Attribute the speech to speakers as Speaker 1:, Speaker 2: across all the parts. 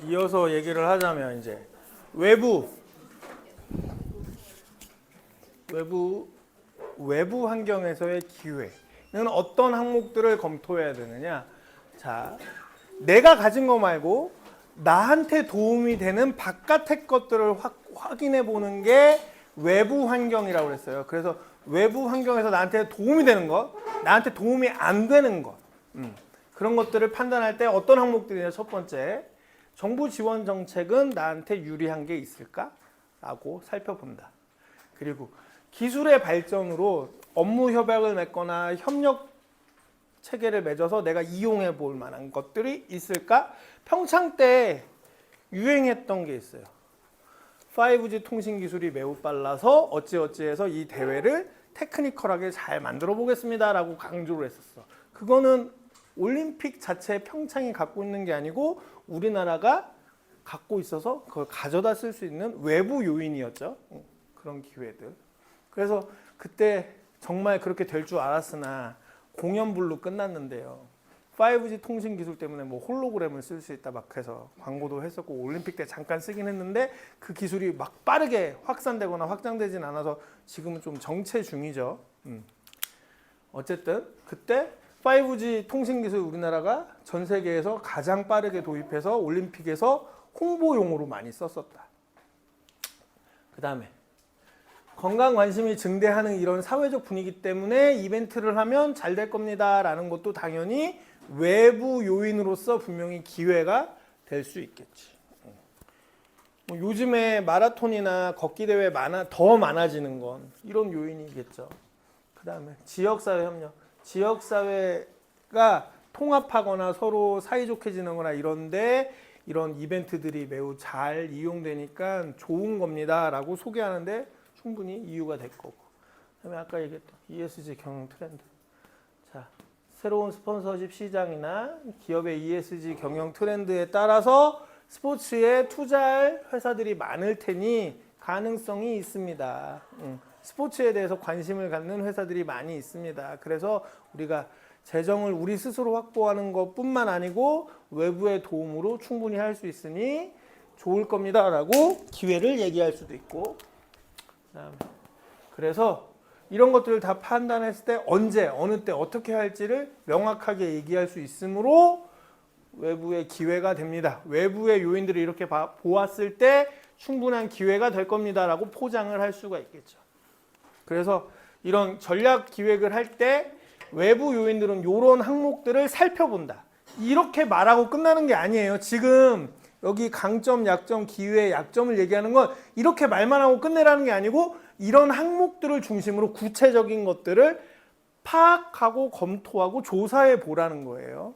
Speaker 1: 이어서 얘기를 하자면 이제 외부 환경에서의 기회는 어떤 항목들을 검토해야 되느냐. 자, 내가 가진 거 말고 나한테 도움이 되는 바깥의 것들을 확인해 보는 게 외부 환경이라고 그랬어요. 그래서 외부 환경에서 나한테 도움이 되는 것, 나한테 도움이 안 되는 것, 그런 것들을 판단할 때 어떤 항목들이냐. 첫 번째, 정부 지원 정책은 나한테 유리한 게 있을까? 라고 살펴본다. 그리고 기술의 발전으로 업무 협약을 맺거나 협력 체계를 맺어서 내가 이용해 볼 만한 것들이 있을까? 평창 때 유행했던 게 있어요. 5G 통신 기술이 매우 빨라서 어찌어찌해서 이 대회를 테크니컬하게 잘 만들어 보겠습니다 라고 강조를 했었어. 그거는 올림픽 자체 평창이 갖고 있는 게 아니고 우리나라가 갖고 있어서 그걸 가져다 쓸 수 있는 외부 요인이었죠. 그런 기회들. 그래서 그때 정말 그렇게 될 줄 알았으나 공연불로 끝났는데요. 5G 통신 기술 때문에 뭐 홀로그램을 쓸 수 있다 막 해서 광고도 했었고 올림픽 때 잠깐 쓰긴 했는데 그 기술이 막 빠르게 확산되거나 확장되진 않아서 지금은 좀 정체 중이죠. 어쨌든 그때 5G 통신 기술 우리나라가 전 세계에서 가장 빠르게 도입해서 올림픽에서 홍보용으로 많이 썼었다. 그 다음에 건강 관심이 증대하는 이런 사회적 분위기 때문에 이벤트를 하면 잘 될 겁니다 라는 것도 당연히 외부 요인으로서 분명히 기회가 될 수 있겠지. 뭐 요즘에 마라톤이나 걷기 대회 더 많아지는 건 이런 요인이겠죠. 그 다음에 지역사회 협력. 지역사회가 통합하거나 서로 사이좋게 지내거나 이런데 이런 이벤트들이 매우 잘 이용되니까 좋은 겁니다 라고 소개하는데 충분히 이유가 될 거고. 그다음에 아까 얘기했던 ESG 경영 트렌드. 자, 새로운 스폰서십 시장이나 기업의 ESG 경영 트렌드에 따라서 스포츠에 투자할 회사들이 많을 테니 가능성이 있습니다. 스포츠에 대해서 관심을 갖는 회사들이 많이 있습니다. 그래서 우리가 재정을 우리 스스로 확보하는 것뿐만 아니고 외부의 도움으로 충분히 할 수 있으니 좋을 겁니다 라고 기회를 얘기할 수도 있고. 그래서 이런 것들을 다 판단했을 때 언제, 어느 때, 어떻게 할지를 명확하게 얘기할 수 있으므로 외부의 기회가 됩니다. 외부의 요인들을 이렇게 보았을 때 충분한 기회가 될 겁니다 라고 포장을 할 수가 있겠죠. 그래서 이런 전략 기획을 할 때 외부 요인들은 이런 항목들을 살펴본다. 이렇게 말하고 끝나는 게 아니에요. 지금 여기 강점, 약점, 기회, 약점을 얘기하는 건 이렇게 말만 하고 끝내라는 게 아니고 이런 항목들을 중심으로 구체적인 것들을 파악하고 검토하고 조사해 보라는 거예요.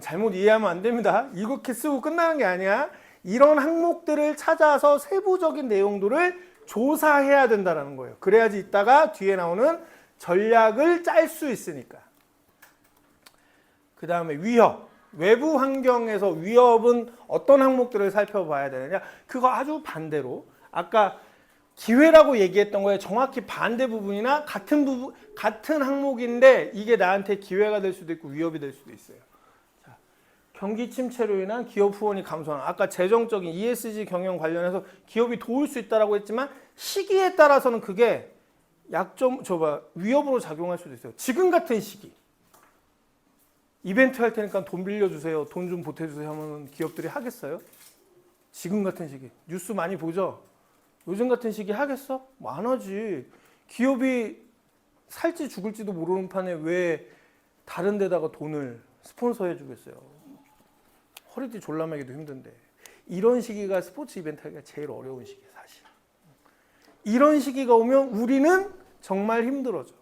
Speaker 1: 잘못 이해하면 안 됩니다. 이렇게 쓰고 끝나는 게 아니야. 이런 항목들을 찾아서 세부적인 내용들을 조사해야 된다는 거예요. 그래야지 이따가 뒤에 나오는 전략을 짤 수 있으니까. 그 다음에 위협. 외부 환경에서 위협은 어떤 항목들을 살펴봐야 되느냐. 그거 아주 반대로 아까 기회라고 얘기했던 거에 정확히 반대 부분이나 같은 항목인데 이게 나한테 기회가 될 수도 있고 위협이 될 수도 있어요. 자, 경기 침체로 인한 기업 후원이 감소하는. 아까 재정적인 ESG 경영 관련해서 기업이 도울 수 있다라고 했지만 시기에 따라서는 그게 위협으로 작용할 수도 있어요. 지금 같은 시기. 이벤트 할 테니까 돈 빌려주세요. 돈 좀 보태주세요 하면 기업들이 하겠어요? 지금 같은 시기. 뉴스 많이 보죠? 요즘 같은 시기 하겠어? 안 하지. 기업이 살지 죽을지도 모르는 판에 왜 다른 데다가 돈을 스폰서해 주겠어요? 허리띠 졸라매기도 힘든데. 이런 시기가 스포츠 이벤트 하기가 제일 어려운 시기예요, 사실. 이런 시기가 오면 우리는 정말 힘들어져.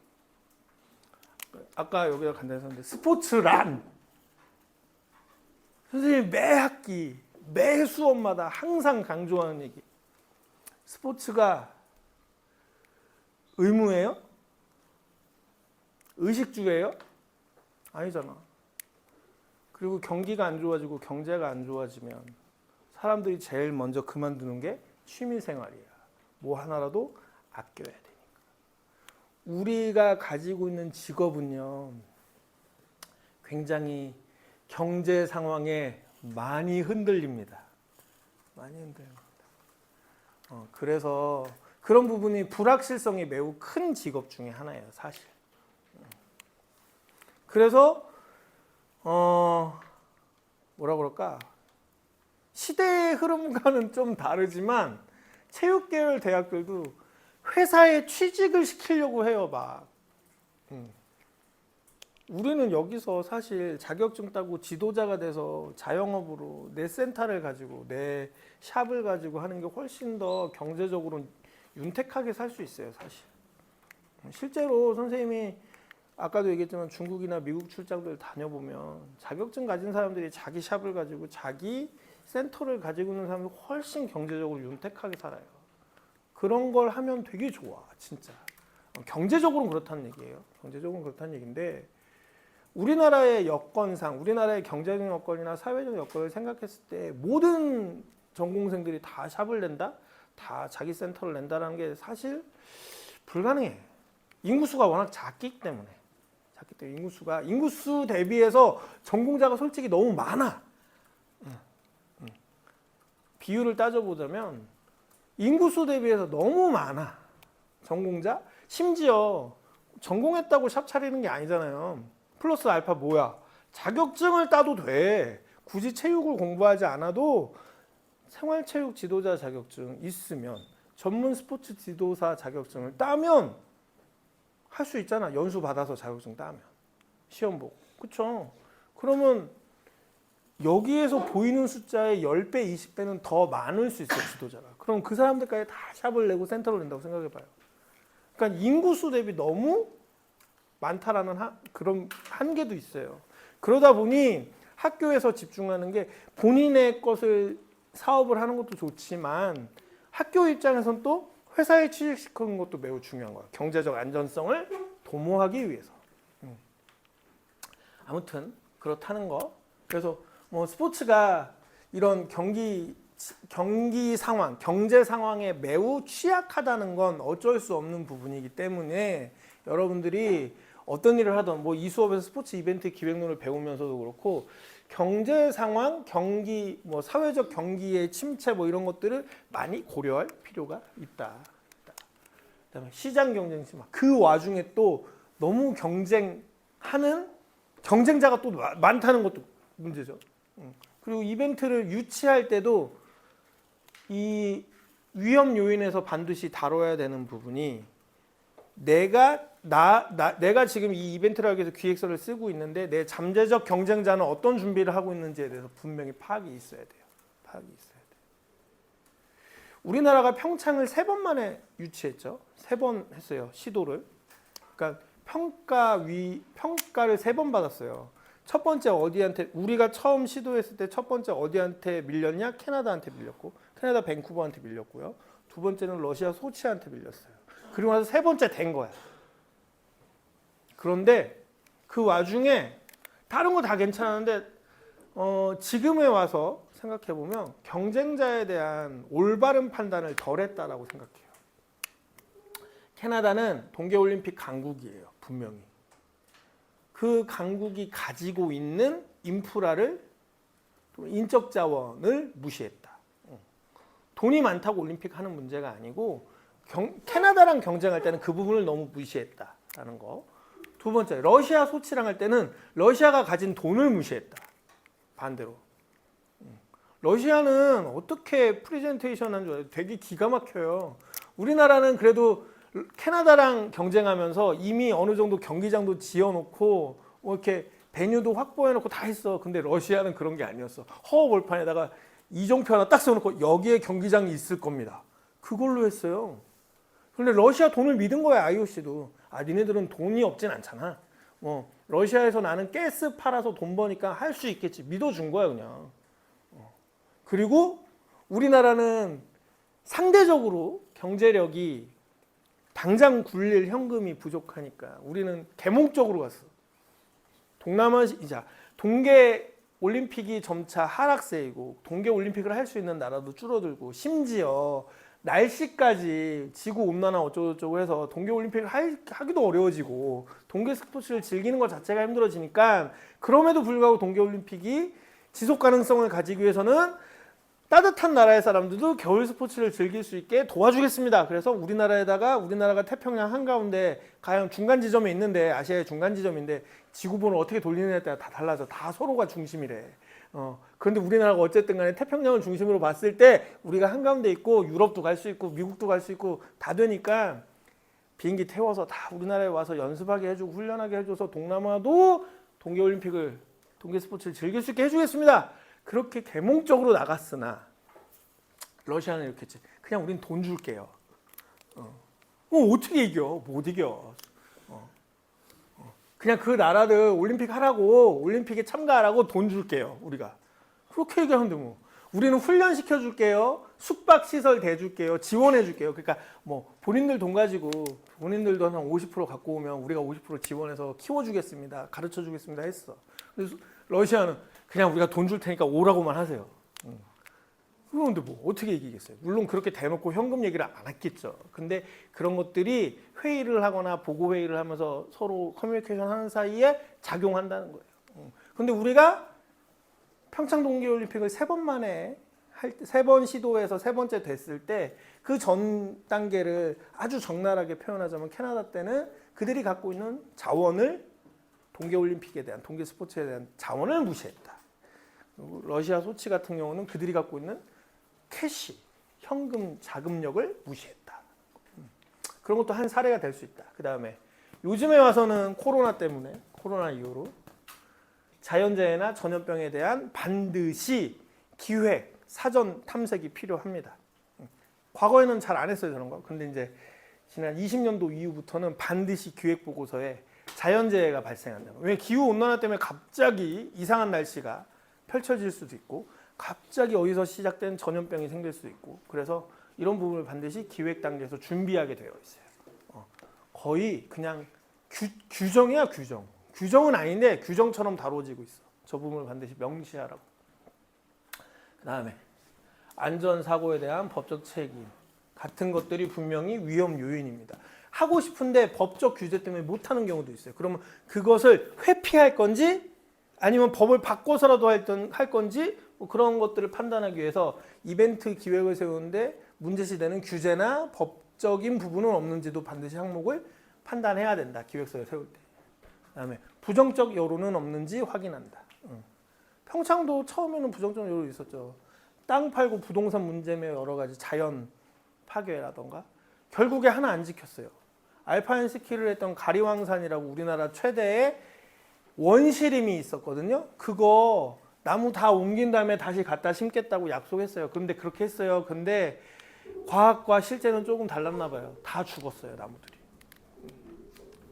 Speaker 1: 아까 여기다 간단히 썼는데 스포츠란 선생님이 매 학기 매 수업마다 항상 강조하는 얘기. 스포츠가 의무예요? 의식주예요? 아니잖아. 그리고 경기가 안 좋아지고 경제가 안 좋아지면 사람들이 제일 먼저 그만두는 게 취미생활이야. 뭐 하나라도 아껴야 되니까. 우리가 가지고 있는 직업은요, 굉장히 경제 상황에 많이 흔들립니다. 많이 흔들립니다. 그래서 그런 부분이 불확실성이 매우 큰 직업 중에 하나예요, 사실. 그래서 뭐라 그럴까? 시대의 흐름과는 좀 다르지만 체육계열 대학들도 회사에 취직을 시키려고 해요, 막. 우리는 여기서 사실 자격증 따고 지도자가 돼서 자영업으로 내 센터를 가지고 내 샵을 가지고 하는 게 훨씬 더 경제적으로 윤택하게 살 수 있어요, 사실. 실제로 선생님이 아까도 얘기했지만 중국이나 미국 출장들 다녀보면 자격증 가진 사람들이 자기 샵을 가지고 자기 센터를 가지고 있는 사람들이 훨씬 경제적으로 윤택하게 살아요. 그런 걸 하면 되게 좋아, 진짜. 경제적으로는 그렇다는 얘기예요. 경제적으로는 그렇다는 얘기인데 우리나라의 여건상, 우리나라의 경제적 여건이나 사회적 여건을 생각했을 때 모든 전공생들이 다 샵을 낸다? 다 자기 센터를 낸다는 게 사실 불가능해. 인구수가 워낙 작기 때문에. 인구수 대비해서 전공자가 솔직히 너무 많아. 비율을 따져보자면 인구수 대비해서 너무 많아. 전공자? 심지어 전공했다고 샵 차리는 게 아니잖아요. 플러스 알파 뭐야? 자격증을 따도 돼. 굳이 체육을 공부하지 않아도 생활체육 지도자 자격증 있으면 전문 스포츠 지도사 자격증을 따면 할 수 있잖아. 연수 받아서 자격증 따면. 시험 보고. 그쵸? 그러면 여기에서 보이는 숫자의 10배, 20배는 더 많을 수 있어요, 지도자가. 그럼 그 사람들까지 다 샵을 내고 센터를 낸다고 생각해봐요. 그러니까 인구수 대비 너무 많다라는 그런 한계도 있어요. 그러다 보니 학교에서 집중하는 게 본인의 것을 사업을 하는 것도 좋지만 학교 입장에서는 또 회사에 취직시키는 것도 매우 중요한 거예요. 경제적 안전성을 도모하기 위해서. 아무튼 그렇다는 거. 그래서 뭐 스포츠가 이런 경기 상황, 경제 상황에 매우 취약하다는 건 어쩔 수 없는 부분이기 때문에 여러분들이 어떤 일을 하든 뭐 이 수업에서 스포츠 이벤트 기획론을 배우면서도 그렇고 경제 상황, 경기, 뭐 사회적 경기의 침체 뭐 이런 것들을 많이 고려할 필요가 있다. 그다음에 시장 경쟁 심화. 그 와중에 또 너무 경쟁하는 경쟁자가 또 많다는 것도 문제죠. 그리고 이벤트를 유치할 때도 이 위험 요인에서 반드시 다뤄야 되는 부분이 내가 지금 이 이벤트를 하기 위해서 기획서를 쓰고 있는데 내 잠재적 경쟁자는 어떤 준비를 하고 있는지에 대해서 분명히 파악이 있어야 돼요. 우리나라가 평창을 3번 만에 유치했죠. 3번 했어요. 시도를. 그러니까 평가를 3번 받았어요. 첫 번째 어디한테 우리가 처음 시도했을 때 첫 번째 어디한테 밀렸냐? 캐나다한테 밀렸고 캐나다 밴쿠버한테 밀렸고요. 두 번째는 러시아 소치한테 밀렸어요. 그리고 나서 세 번째 된 거야. 그런데 그 와중에 다른 거 다 괜찮았는데 지금에 와서 생각해 보면 경쟁자에 대한 올바른 판단을 덜 했다라고 생각해요. 캐나다는 동계올림픽 강국이에요. 분명히. 그 강국이 가지고 있는 인프라를 인적 자원을 무시했다. 돈이 많다고 올림픽 하는 문제가 아니고 캐나다랑 경쟁할 때는 그 부분을 너무 무시했다라는 거. 두 번째, 러시아 소치랑 할 때는 러시아가 가진 돈을 무시했다. 반대로. 러시아는 어떻게 프레젠테이션 한 줄 알아요? 되게 기가 막혀요. 우리나라는 그래도 캐나다랑 경쟁하면서 이미 어느 정도 경기장도 지어놓고 뭐 이렇게 베뉴도 확보해놓고 다 했어. 근데 러시아는 그런 게 아니었어. 허허벌판에다가 이종표 하나 딱 세워놓고 여기에 경기장이 있을 겁니다. 그걸로 했어요. 근데 러시아 돈을 믿은 거야, IOC도. 아, 니네들은 돈이 없진 않잖아. 러시아에서 나는 가스 팔아서 돈 버니까 할 수 있겠지. 믿어준 거야, 그냥. 그리고 우리나라는 상대적으로 경제력이 당장 굴릴 현금이 부족하니까 우리는 개몽적으로 갔어. 동계 올림픽이 점차 하락세이고 동계 올림픽을 할 수 있는 나라도 줄어들고 심지어 날씨까지 지구 온난화 어쩌고저쩌고 해서 동계올림픽을 하기도 어려워지고 동계 스포츠를 즐기는 것 자체가 힘들어지니까 그럼에도 불구하고 동계올림픽이 지속 가능성을 가지기 위해서는 따뜻한 나라의 사람들도 겨울 스포츠를 즐길 수 있게 도와주겠습니다. 그래서 우리나라가 태평양 한가운데 가장 중간 지점에 있는데 아시아의 중간 지점인데 지구본을 어떻게 돌리느냐에 따라 다 달라져. 다 서로가 중심이래. 그런데 우리나라가 어쨌든 간에 태평양을 중심으로 봤을 때 우리가 한가운데 있고 유럽도 갈 수 있고 미국도 갈 수 있고 다 되니까 비행기 태워서 다 우리나라에 와서 연습하게 해주고 훈련하게 해줘서 동남아도 동계올림픽을 동계 스포츠를 즐길 수 있게 해주겠습니다. 그렇게 계몽적으로 나갔으나 러시아는 이렇게 했지. 그냥 우린 돈 줄게요. 어떻게 이겨? 못 이겨. 그냥 그 나라를 올림픽 하라고 올림픽에 참가하라고 돈 줄게요. 우리가 그렇게 얘기하는데 뭐 우리는 훈련 시켜줄게요. 숙박시설 대줄게요. 지원해줄게요. 그러니까 뭐 본인들 돈 가지고 본인들도 한 50% 갖고 오면 우리가 50% 지원해서 키워주겠습니다. 가르쳐주겠습니다 했어. 그래서 러시아는 그냥 우리가 돈 줄 테니까 오라고만 하세요. 그런데 뭐 어떻게 이기겠어요? 물론 그렇게 대놓고 현금 얘기를 안 했겠죠. 근데 그런 것들이 회의를 하거나 보고 회의를 하면서 서로 커뮤니케이션 하는 사이에 작용한다는 거예요. 근데 우리가 평창 동계올림픽을 3번 만에 세 번 시도해서 3번째 됐을 때 그 전 단계를 아주 적나라하게 표현하자면 캐나다 때는 그들이 갖고 있는 자원을 동계올림픽에 대한 동계 스포츠에 대한 자원을 무시했다. 러시아 소치 같은 경우는 그들이 갖고 있는 캐시, 현금 자금력을 무시했다. 그런 것도 한 사례가 될 수 있다. 그 다음에 요즘에 와서는 코로나 이후로 자연재해나 전염병에 대한 반드시 기획, 사전 탐색이 필요합니다. 과거에는 잘 안 했어요, 저런 거. 근데 이제 지난 20년도 이후부터는 반드시 기획 보고서에 자연재해가 발생한다. 왜냐면 기후온난화 때문에 갑자기 이상한 날씨가 펼쳐질 수도 있고 갑자기 어디서 시작된 전염병이 생길 수도 있고 그래서 이런 부분을 반드시 기획 단계에서 준비하게 되어 있어요. 거의 그냥 규정이야 규정. 규정은 아닌데 규정처럼 다뤄지고 있어. 저 부분을 반드시 명시하라고. 그 다음에 안전사고에 대한 법적 책임 같은 것들이 분명히 위험 요인입니다. 하고 싶은데 법적 규제 때문에 못하는 경우도 있어요. 그러면 그것을 회피할 건지 아니면 법을 바꿔서라도 할 건지 뭐 그런 것들을 판단하기 위해서 이벤트 기획을 세우는데 문제시되는 규제나 법적인 부분은 없는지도 반드시 항목을 판단해야 된다. 기획서에 세울 때. 그다음에 부정적 여론은 없는지 확인한다. 평창도 처음에는 부정적 여론이 있었죠. 땅 팔고 부동산 문제며 여러 가지 자연 파괴라던가 결국에 하나 안 지켰어요. 알파인 스키를 했던 가리왕산이라고 우리나라 최대의 원시림이 있었거든요. 그거 나무 다 옮긴 다음에 다시 갖다 심겠다고 약속했어요. 그런데 그렇게 했어요. 근데 과학과 실제는 조금 달랐나 봐요. 다 죽었어요, 나무들이.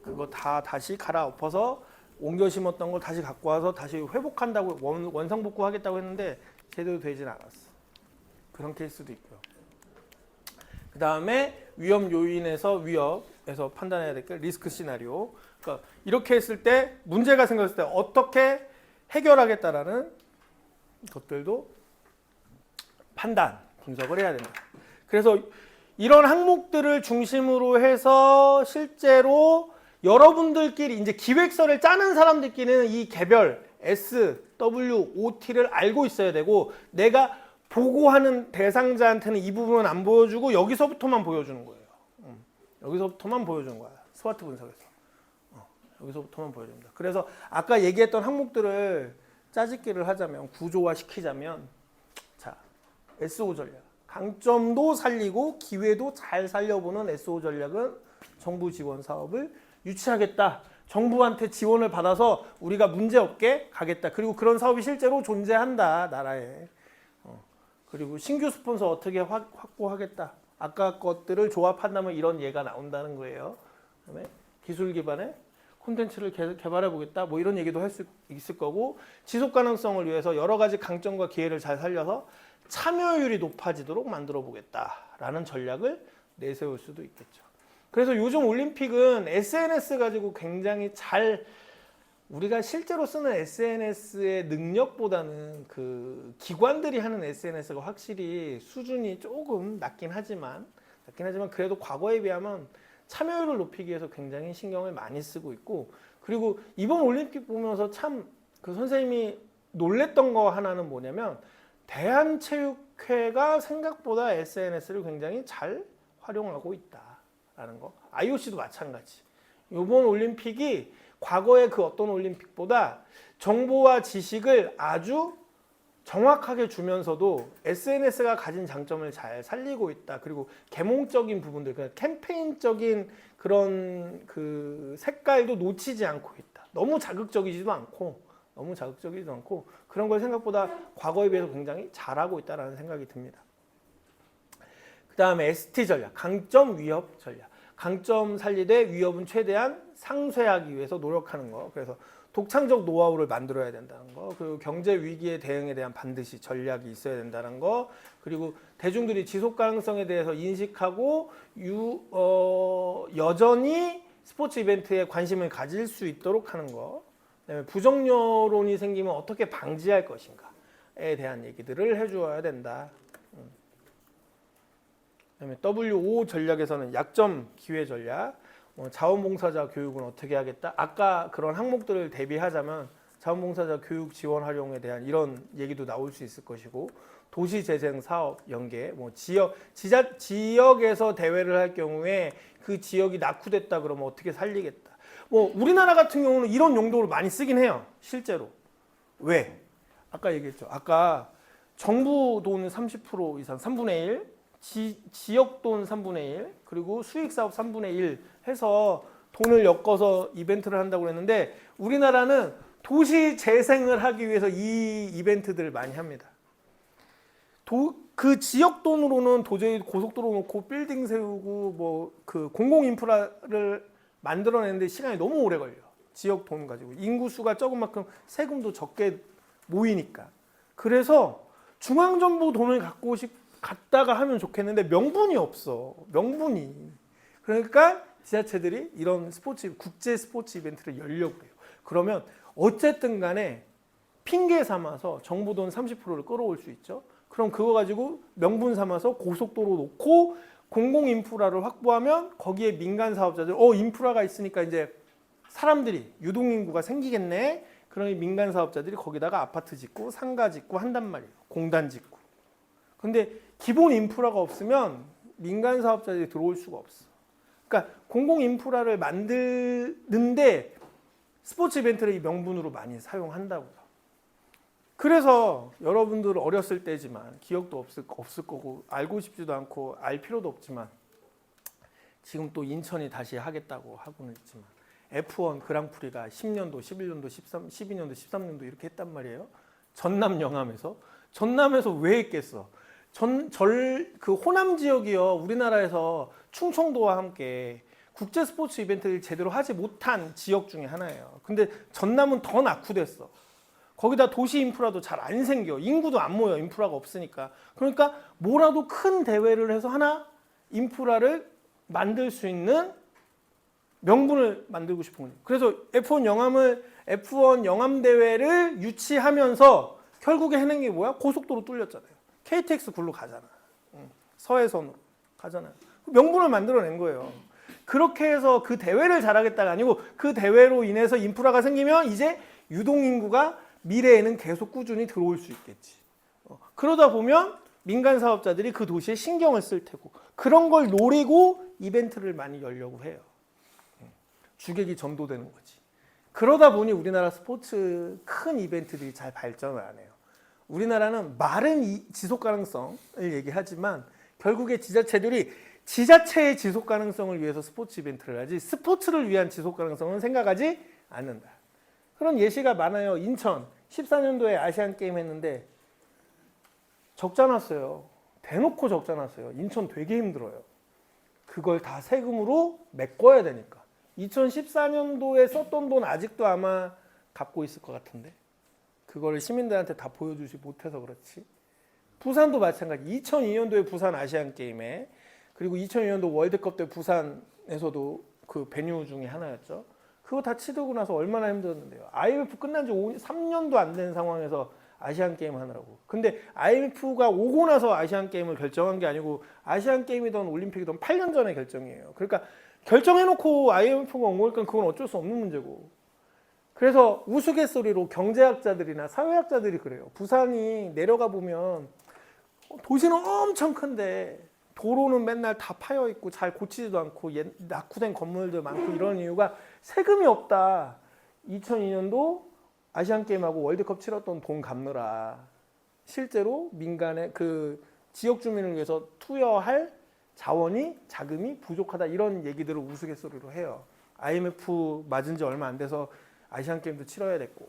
Speaker 1: 그거 다 다시 갈아엎어서 옮겨 심었던 걸 다시 갖고 와서 다시 회복한다고 원상복구하겠다고 했는데 제대로 되진 않았어. 그런 케이스도 있고요. 그 다음에 위협에서 판단해야 될 게 리스크 시나리오. 그러니까 이렇게 했을 때 문제가 생겼을 때 어떻게 해결하겠다라는 것들도 판단, 분석을 해야 된다. 그래서 이런 항목들을 중심으로 해서 실제로 여러분들끼리 이제 기획서를 짜는 사람들끼리는 이 개별 S, W, OT를 알고 있어야 되고 내가 보고하는 대상자한테는 이 부분은 안 보여주고 여기서부터만 보여주는 거예요. 여기서부터만 보여주는 거야. 스와트 분석에서. 여기서부터만 보여줍니다. 그래서 아까 얘기했던 항목들을 짜집기를 하자면 구조화 시키자면 자, SO 전략. 강점도 살리고 기회도 잘 살려보는 SO 전략은 정부 지원 사업을 유치하겠다. 정부한테 지원을 받아서 우리가 문제없게 가겠다. 그리고 그런 사업이 실제로 존재한다. 나라에. 그리고 신규 스폰서 어떻게 확보하겠다. 아까 것들을 조합한다면 이런 예가 나온다는 거예요. 그다음에 기술 기반의 콘텐츠를 개발해 보겠다. 뭐 이런 얘기도 할 수 있을 거고 지속 가능성을 위해서 여러 가지 강점과 기회를 잘 살려서 참여율이 높아지도록 만들어 보겠다라는 전략을 내세울 수도 있겠죠. 그래서 요즘 올림픽은 SNS 가지고 굉장히 잘 우리가 실제로 쓰는 SNS의 능력보다는 그 기관들이 하는 SNS가 확실히 수준이 조금 낮긴 하지만 그래도 과거에 비하면 참여율을 높이기 위해서 굉장히 신경을 많이 쓰고 있고, 그리고 이번 올림픽 보면서 참 그 선생님이 놀랬던 거 하나는 뭐냐면 대한체육회가 생각보다 SNS를 굉장히 잘 활용하고 있다라는 거. IOC도 마찬가지. 이번 올림픽이 과거의 그 어떤 올림픽보다 정보와 지식을 아주 정확하게 주면서도 SNS가 가진 장점을 잘 살리고 있다. 그리고 계몽적인 부분들, 그러니까 캠페인적인 그런 그 색깔도 놓치지 않고 있다. 너무 자극적이지도 않고 그런 걸 생각보다 과거에 비해서 굉장히 잘하고 있다는 생각이 듭니다. 그 다음에 ST 전략, 강점 위협 전략. 강점 살리되 위협은 최대한 상쇄하기 위해서 노력하는 거. 그래서 독창적 노하우를 만들어야 된다는 거. 그리고 경제 위기의 대응에 대한 반드시 전략이 있어야 된다는 거. 그리고 대중들이 지속 가능성에 대해서 인식하고 여전히 스포츠 이벤트에 관심을 가질 수 있도록 하는 거. 그다음에 부정 여론이 생기면 어떻게 방지할 것인가에 대한 얘기들을 해주어야 된다. 그다음에 WO 전략에서는 약점 기회 전략, 자원봉사자 교육은 어떻게 하겠다. 아까 그런 항목들을 대비하자면 자원봉사자 교육 지원 활용에 대한 이런 얘기도 나올 수 있을 것이고, 도시재생 사업 연계, 지역에서 대회를 할 경우에 그 지역이 낙후됐다 그러면 어떻게 살리겠다. 우리나라 같은 경우는 이런 용도로 많이 쓰긴 해요. 실제로. 왜? 아까 얘기했죠. 아까 정부 돈 30% 이상 3분의 1, 지역 돈 3분의 1, 그리고 수익 사업 3분의 1 해서 돈을 엮어서 이벤트를 한다고 그랬는데, 우리나라는 도시 재생을 하기 위해서 이 이벤트들을 많이 합니다. 그 지역 돈으로는 도저히 고속도로 놓고 빌딩 세우고 그 공공 인프라를 만들어내는데 시간이 너무 오래 걸려. 지역 돈 가지고. 인구수가 적은 만큼 세금도 적게 모이니까. 그래서 중앙정부 돈을 갖다가 하면 좋겠는데 명분이 없어. 명분이. 그러니까 지자체들이 이런 국제 스포츠 이벤트를 열려고 해요. 그러면 어쨌든 간에 핑계 삼아서 정부 돈 30%를 끌어올 수 있죠. 그럼 그거 가지고 명분 삼아서 고속도로 놓고 공공 인프라를 확보하면 거기에 민간 사업자들 인프라가 있으니까 이제 사람들이 유동인구가 생기겠네. 그러니 민간 사업자들이 거기다가 아파트 짓고 상가 짓고 한단 말이에요. 공단 짓고. 근데 기본 인프라가 없으면 민간 사업자들이 들어올 수가 없어. 그러니까 공공 인프라를 만드는데 스포츠 이벤트를 이 명분으로 많이 사용한다고요. 그래서 여러분들 어렸을 때지만 기억도 없을 거고 알고 싶지도 않고 알 필요도 없지만 지금 또 인천이 다시 하겠다고 하고는 있지만 F1 그랑프리가 10년도, 11년도, 12년도, 13년도 이렇게 했단 말이에요. 전남 영암에서 왜 했겠어? 그 호남 지역이요, 우리나라에서 충청도와 함께 국제 스포츠 이벤트를 제대로 하지 못한 지역 중에 하나예요. 근데 전남은 더 낙후됐어. 거기다 도시 인프라도 잘 안 생겨. 인구도 안 모여. 인프라가 없으니까. 그러니까 뭐라도 큰 대회를 해서 하나 인프라를 만들 수 있는 명분을 만들고 싶은 거예요. 그래서 F1 영암 대회를 유치하면서 결국에 해낸 게 뭐야? 고속도로 뚫렸잖아요. KTX 굴로 가잖아. 서해선으로 가잖아요. 명분을 만들어낸 거예요. 그렇게 해서 그 대회를 잘하겠다가 아니고 그 대회로 인해서 인프라가 생기면 이제 유동인구가 미래에는 계속 꾸준히 들어올 수 있겠지. 그러다 보면 민간 사업자들이 그 도시에 신경을 쓸 테고 그런 걸 노리고 이벤트를 많이 열려고 해요. 주객이 전도되는 거지. 그러다 보니 우리나라 스포츠 큰 이벤트들이 잘 발전을 안 해요. 우리나라는 말은 지속 가능성을 얘기하지만 결국에 지자체들이 지자체의 지속 가능성을 위해서 스포츠 이벤트를 하지 스포츠를 위한 지속 가능성은 생각하지 않는다. 그런 예시가 많아요. 인천 14년도에 아시안 게임 했는데 적자 났어요. 대놓고 적자 났어요. 인천 되게 힘들어요. 그걸 다 세금으로 메꿔야 되니까. 2014년도에 썼던 돈 아직도 아마 갚고 있을 것 같은데 그거를 시민들한테 다 보여주지 못해서 그렇지. 부산도 마찬가지. 2002년도에 부산 아시안 게임에 그리고 2002년도 월드컵 때 부산에서도 그 베뉴 중에 하나였죠. 그거 다 치르고 나서 얼마나 힘들었는데요. IMF 끝난 지 3년도 안 된 상황에서 아시안 게임 하느라고. 근데 IMF가 오고 나서 아시안 게임을 결정한 게 아니고 아시안 게임이든 올림픽이든 8년 전에 결정이에요. 그러니까 결정해놓고 IMF가 온 거니까 그건 어쩔 수 없는 문제고. 그래서 우스갯소리로 경제학자들이나 사회학자들이 그래요. 부산이 내려가 보면 도시는 엄청 큰데 도로는 맨날 다 파여 있고 잘 고치지도 않고 낙후된 건물들 많고 이런 이유가 세금이 없다. 2002년도 아시안 게임하고 월드컵 치렀던 돈 갚느라 실제로 민간의 그 지역 주민을 위해서 투여할 자금이 부족하다 이런 얘기들을 우스갯소리로 해요. IMF 맞은 지 얼마 안 돼서 아시안 게임도 치러야 됐고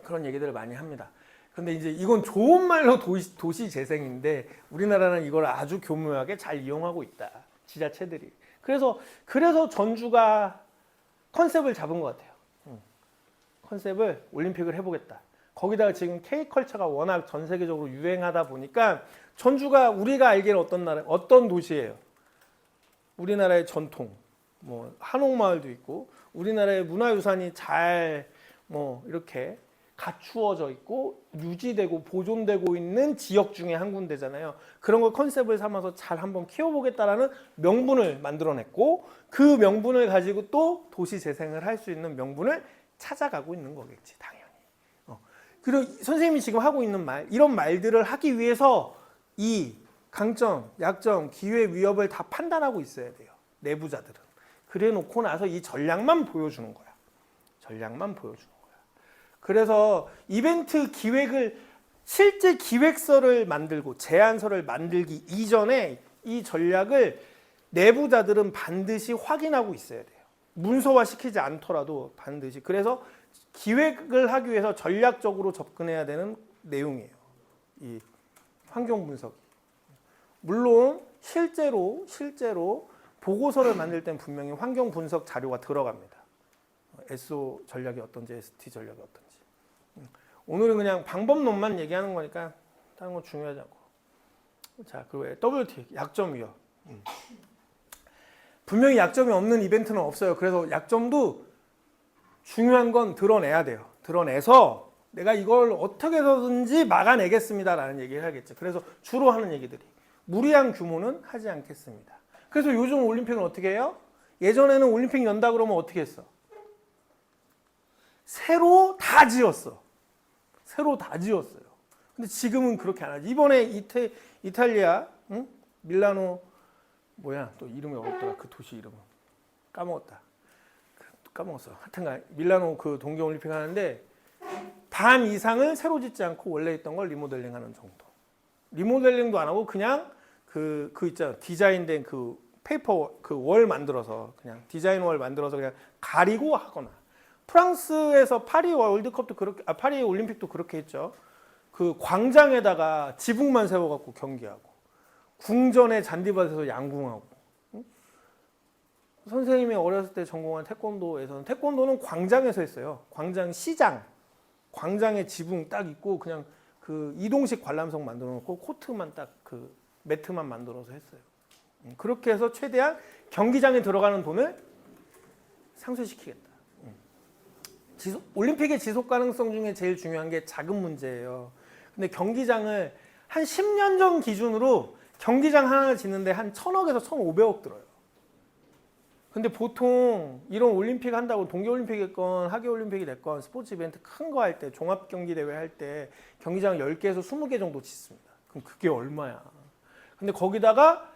Speaker 1: 그런 얘기들을 많이 합니다. 근데 이제 이건 좋은 말로 도시 재생인데 우리나라는 이걸 아주 교묘하게 잘 이용하고 있다. 지자체들이. 그래서 전주가 컨셉을 잡은 것 같아요. 컨셉을 올림픽을 해보겠다. 거기다가 지금 K컬처가 워낙 전 세계적으로 유행하다 보니까 전주가 우리가 알기에는 어떤 도시예요? 우리나라의 전통, 뭐 한옥마을도 있고 우리나라의 문화유산이 잘 뭐 이렇게 갖추어져 있고 유지되고 보존되고 있는 지역 중에 한 군데잖아요. 그런 걸 컨셉을 삼아서 잘 한번 키워보겠다라는 명분을 만들어냈고 그 명분을 가지고 또 도시 재생을 할 수 있는 명분을 찾아가고 있는 거겠지, 당연히. 그리고 선생님이 지금 하고 있는 이런 말들을 하기 위해서 이 강점, 약점, 기회, 위협을 다 판단하고 있어야 돼요. 내부자들은. 그래 놓고 나서 이 전략만 보여주는 거야. 전략만 보여주는 거야. 그래서 이벤트 기획을 실제 기획서를 만들고 제안서를 만들기 이전에 이 전략을 내부자들은 반드시 확인하고 있어야 돼요. 문서화 시키지 않더라도 반드시. 그래서 기획을 하기 위해서 전략적으로 접근해야 되는 내용이에요. 이 환경 분석이. 물론 실제로 보고서를 만들 땐 분명히 환경 분석 자료가 들어갑니다. SO 전략이 어떤지 ST 전략이 어떤지. 오늘은 그냥 방법론만 얘기하는 거니까 다른 건 중요하지 않고. 자, 그리고 WT 약점 위협. 분명히 약점이 없는 이벤트는 없어요. 그래서 약점도 중요한 건 드러내야 돼요. 드러내서 내가 이걸 어떻게 해서든지 막아내겠습니다라는 얘기를 하겠죠. 그래서 주로 하는 얘기들이 무리한 규모는 하지 않겠습니다. 그래서 요즘 올림픽은 어떻게 해요? 예전에는 올림픽 연다 그러면 어떻게 했어? 새로 다 지었어. 새로 다 지었어요. 근데 지금은 그렇게 안 하지. 이번에 이탈리아, 응? 밀라노 뭐야? 또 이름이 어렵더라. 그 도시 이름은 까먹었다. 까먹었어. 하여튼간 밀라노 그 동계올림픽 하는데 반 이상을 새로 짓지 않고 원래 있던 걸 리모델링하는 정도. 리모델링도 안 하고 그냥 그 있잖아. 디자인된 그 페이퍼 그 월 만들어서 그냥 디자인 월 만들어서 그냥 가리고 하거나. 프랑스에서 파리 월드컵도 그렇게 파리 올림픽도 그렇게 했죠. 그 광장에다가 지붕만 세워갖고 경기하고 궁전의 잔디밭에서 양궁하고. 응? 선생님이 어렸을 때 전공한 태권도에서는 태권도는 광장에서 했어요. 광장 시장, 광장에 지붕 딱 있고 그냥 그 이동식 관람석 만들어 놓고 코트만 딱 그 매트만 만들어서 했어요. 그렇게 해서 최대한 경기장에 들어가는 돈을 상쇄시키겠다. 올림픽의 지속 가능성 중에 제일 중요한 게 자금 문제예요. 근데 경기장을 한 10년 전 기준으로 경기장 하나를 짓는데 한 1,000억에서 1,500억 들어요. 근데 보통 이런 올림픽 한다고 동계올림픽이 됐건 하계올림픽이 됐건 스포츠 이벤트 큰 거 할 때 종합경기대회 할 때 경기장 10개에서 20개 정도 짓습니다. 그럼 그게 얼마야? 근데 거기다가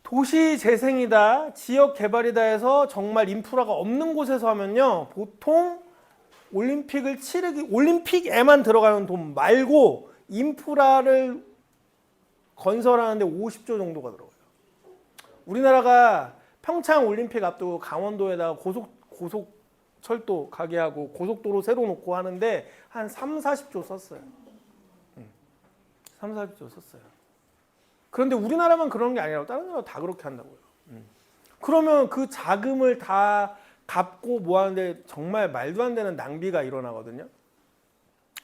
Speaker 1: 도시 재생이다, 지역 개발이다 해서 정말 인프라가 없는 곳에서 하면요. 보통 올림픽에만 들어가는 돈 말고 인프라를 건설하는데 50조 정도가 들어가요. 우리나라가 평창 올림픽 앞두고 강원도에다가 고속철도 가게 하고 고속도로 새로 놓고 하는데 한 3, 40조 썼어요. 3, 40조 썼어요. 그런데 우리나라만 그런 게 아니라 다른 나라 다 그렇게 한다고요. 그러면 그 자금을 다 갚고 뭐 하는데 정말 말도 안 되는 낭비가 일어나거든요.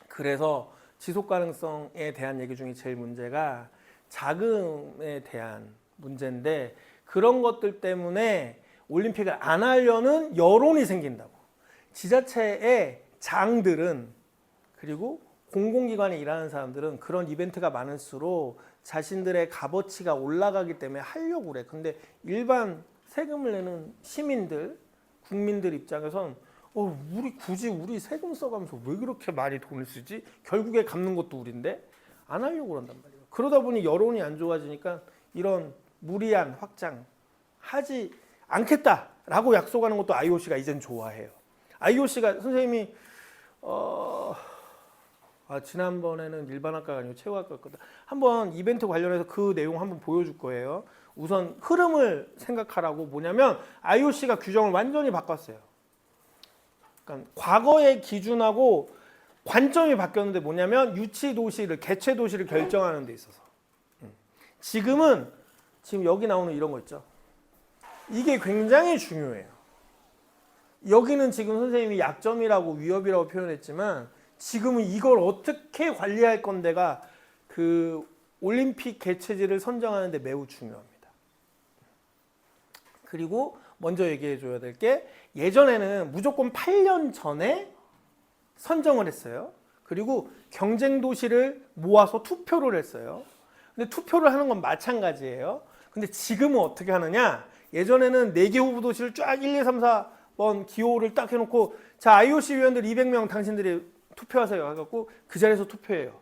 Speaker 1: 그래서 지속 가능성에 대한 얘기 중에 제일 문제가 자금에 대한 문제인데 그런 것들 때문에 올림픽을 안 하려는 여론이 생긴다고. 지자체의 장들은 그리고 공공기관에 일하는 사람들은 그런 이벤트가 많을수록 자신들의 값어치가 올라가기 때문에 하려고 그래. 근데 일반 세금을 내는 시민들, 국민들 입장에선 굳이 우리 세금 써가면서 왜 그렇게 많이 돈을 쓰지? 결국에 갚는 것도 우린데 안 하려고 그런단 말이에요. 그러다 보니 여론이 안 좋아지니까 이런 무리한 확장 하지 않겠다라고 약속하는 것도 IOC가 이젠 좋아해요. IOC가 선생님이 지난번에는 일반학과가 아니고 체육학과거든. 한번 이벤트 관련해서 그 내용 한번 보여줄 거예요. 우선 흐름을 생각하라고. 뭐냐면 IOC가 규정을 완전히 바꿨어요. 그러니까 과거의 기준하고 관점이 바뀌었는데 뭐냐면 유치 도시를, 개최 도시를 결정하는 데 있어서. 지금 여기 나오는 이런 거 있죠. 이게 굉장히 중요해요. 여기는 지금 선생님이 약점이라고 위협이라고 표현했지만 지금은 이걸 어떻게 관리할 건데가 그 올림픽 개최지를 선정하는 데 매우 중요합니다. 그리고 먼저 얘기해 줘야 될 게 예전에는 무조건 8년 전에 선정을 했어요. 그리고 경쟁 도시를 모아서 투표를 했어요. 근데 투표를 하는 건 마찬가지예요. 근데 지금은 어떻게 하느냐? 예전에는 4개 후보 도시를 쫙 1, 2, 3, 4번 기호를 딱 해놓고 자 IOC 위원들 200명 당신들이 투표하세요 해갖고 그 자리에서 투표해요.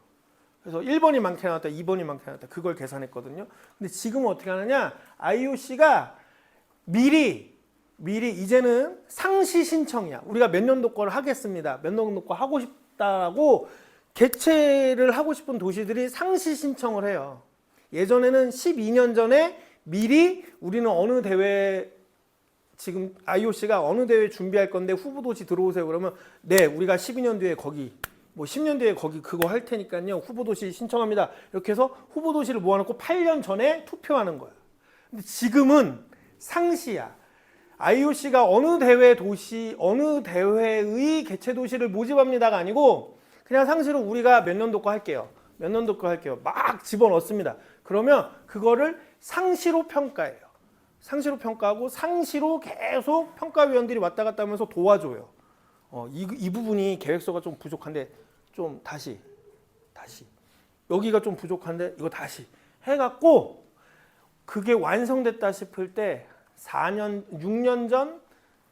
Speaker 1: 그래서 1번이 많게 나왔다, 2번이 많게 나왔다. 그걸 계산했거든요. 근데 지금은 어떻게 하느냐? IOC가 미리 이제는 상시 신청이야. 우리가 몇 년도 거를 하겠습니다. 몇 년도 거 하고 싶다고 개최를 하고 싶은 도시들이 상시 신청을 해요. 예전에는 12년 전에 미리 우리는 어느 대회 지금 IOC가 어느 대회 준비할 건데 후보 도시 들어오세요. 그러면 네, 우리가 12년 뒤에 거기 뭐 10년 뒤에 거기 그거 할 테니까요. 후보 도시 신청합니다. 이렇게 해서 후보 도시를 모아놓고 8년 전에 투표하는 거야. 근데 지금은 상시야. IOC가 어느 대회 도시, 어느 대회의 개최 도시를 모집합니다가 아니고 그냥 상시로 우리가 몇 년도 거 할게요. 몇 년도 거 할게요. 막 집어넣습니다. 그러면 그거를 상시로 평가해요. 상시로 평가하고 상시로 계속 평가위원들이 왔다 갔다 하면서 도와줘요. 이 부분이 계획서가 좀 부족한데 좀 다시 여기가 좀 부족한데 이거 다시 해갖고 그게 완성됐다 싶을 때 4년, 6년 전,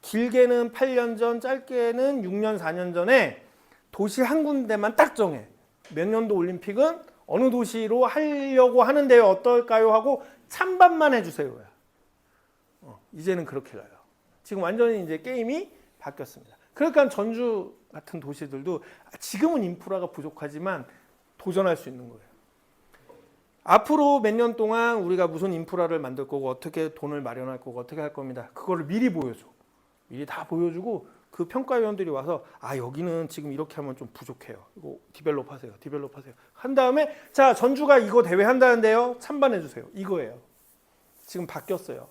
Speaker 1: 길게는 8년 전, 짧게는 6년, 4년 전에 도시 한 군데만 딱 정해. 몇 년도 올림픽은 어느 도시로 하려고 하는데요. 어떨까요? 하고 찬반만 해주세요. 이제는 그렇게 가요. 지금 완전히 이제 게임이 바뀌었습니다. 그러니까 전주 같은 도시들도 지금은 인프라가 부족하지만 도전할 수 있는 거예요. 앞으로 몇 년 동안 우리가 무슨 인프라를 만들 거고 어떻게 돈을 마련할 거고 어떻게 할 겁니다. 그거를 미리 보여줘. 미리 다 보여주고 그 평가위원들이 와서 여기는 지금 이렇게 하면 좀 부족해요. 이거 디벨롭 하세요. 한 다음에 자 전주가 이거 대회 한다는데요. 찬반해 주세요. 이거예요. 지금 바뀌었어요.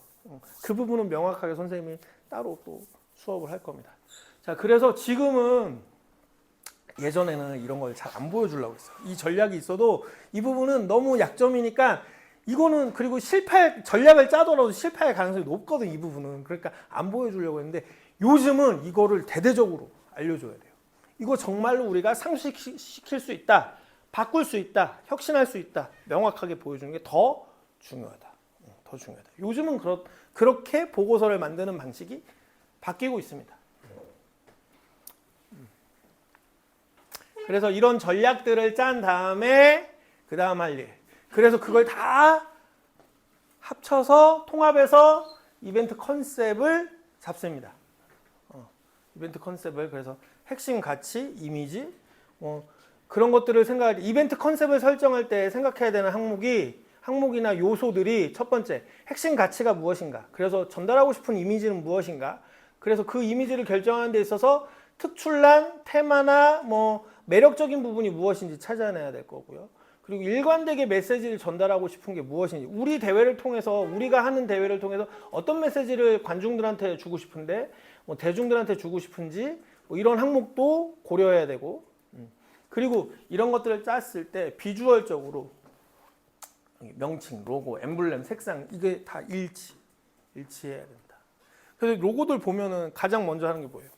Speaker 1: 그 부분은 명확하게 선생님이 따로 또 수업을 할 겁니다. 자 그래서 지금은 예전에는 이런 걸 잘 안 보여주려고 했어요. 이 전략이 있어도 이 부분은 너무 약점이니까 이거는 그리고 전략을 짜더라도 실패할 가능성이 높거든 이 부분은. 그러니까 안 보여주려고 했는데 요즘은 이거를 대대적으로 알려줘야 돼요. 이거 정말로 우리가 상식시킬 수 있다, 바꿀 수 있다, 혁신할 수 있다 명확하게 보여주는 게 더 중요하다. 더 중요하다. 요즘은 그렇게 보고서를 만드는 방식이 바뀌고 있습니다. 그래서 이런 전략들을 짠 다음에 그 다음 할 일. 그래서 그걸 다 합쳐서 통합해서 이벤트 컨셉을 잡습니다. 이벤트 컨셉을 그래서 핵심 가치, 이미지 그런 것들을 생각할 때 이벤트 컨셉을 설정할 때 생각해야 되는 항목이나 요소들이 첫 번째 핵심 가치가 무엇인가. 그래서 전달하고 싶은 이미지는 무엇인가. 그래서 그 이미지를 결정하는 데 있어서 특출난 테마나 매력적인 부분이 무엇인지 찾아내야 될 거고요. 그리고 일관되게 메시지를 전달하고 싶은 게 무엇인지 우리 대회를 통해서 우리가 하는 대회를 통해서 어떤 메시지를 관중들한테 주고 싶은데 대중들한테 주고 싶은지 이런 항목도 고려해야 되고 그리고 이런 것들을 짰을 때 비주얼적으로 명칭, 로고, 엠블렘, 색상 이게 다 일치해야 된다. 그래서 로고들 보면은 가장 먼저 하는 게 뭐예요?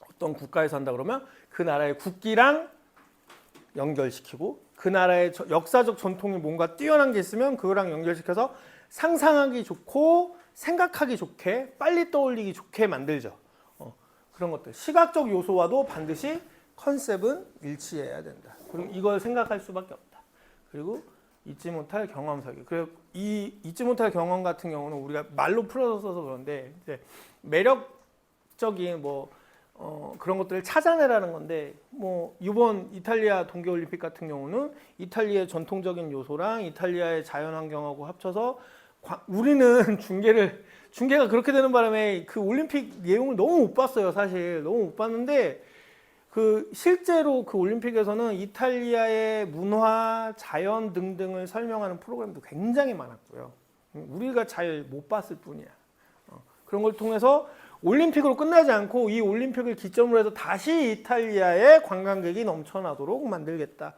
Speaker 1: 어떤 국가에서 한다 그러면 그 나라의 국기랑 연결시키고 그 나라의 역사적 전통이 뭔가 뛰어난 게 있으면 그거랑 연결시켜서 상상하기 좋고 생각하기 좋게 빨리 떠올리기 좋게 만들죠. 그런 것들. 시각적 요소와도 반드시 컨셉은 일치해야 된다. 그리고 이걸 생각할 수밖에 없다. 그리고 잊지 못할 경험 설계. 그리고 이 잊지 못할 경험 같은 경우는 우리가 말로 풀어서 써서 그런데 이제 매력적인 그런 것들을 찾아내라는 건데 이번 이탈리아 동계올림픽 같은 경우는 이탈리아의 전통적인 요소랑 이탈리아의 자연환경하고 합쳐서 우리는 중계가 그렇게 되는 바람에 그 올림픽 내용을 너무 못 봤어요. 사실 너무 못 봤는데 실제로 그 올림픽에서는 이탈리아의 문화, 자연 등등을 설명하는 프로그램도 굉장히 많았고요. 우리가 잘 못 봤을 뿐이야. 그런 걸 통해서 올림픽으로 끝나지 않고 이 올림픽을 기점으로 해서 다시 이탈리아에 관광객이 넘쳐나도록 만들겠다.